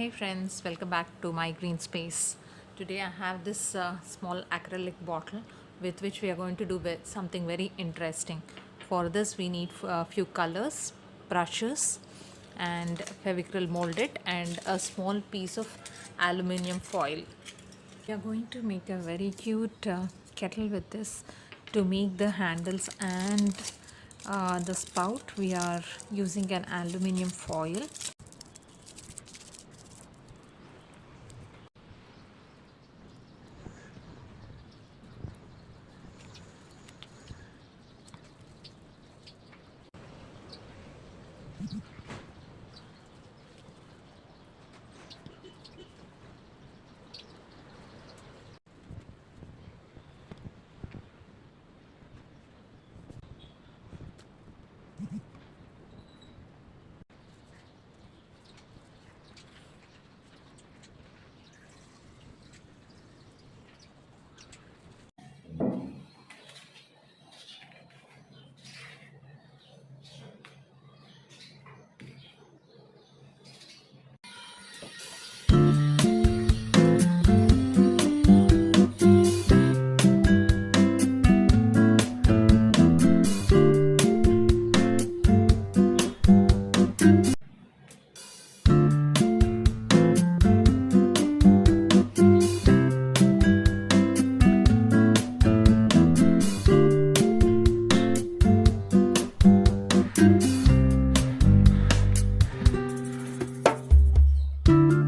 Hey friends, welcome back to my green space. Today I have this small acrylic bottle with which we are going to do something very interesting. For this we need a few colors, brushes and Fevicryl molded and a small piece of aluminium foil. We are going to make a very cute kettle with this. To make the handles and the spout we are using an aluminium foil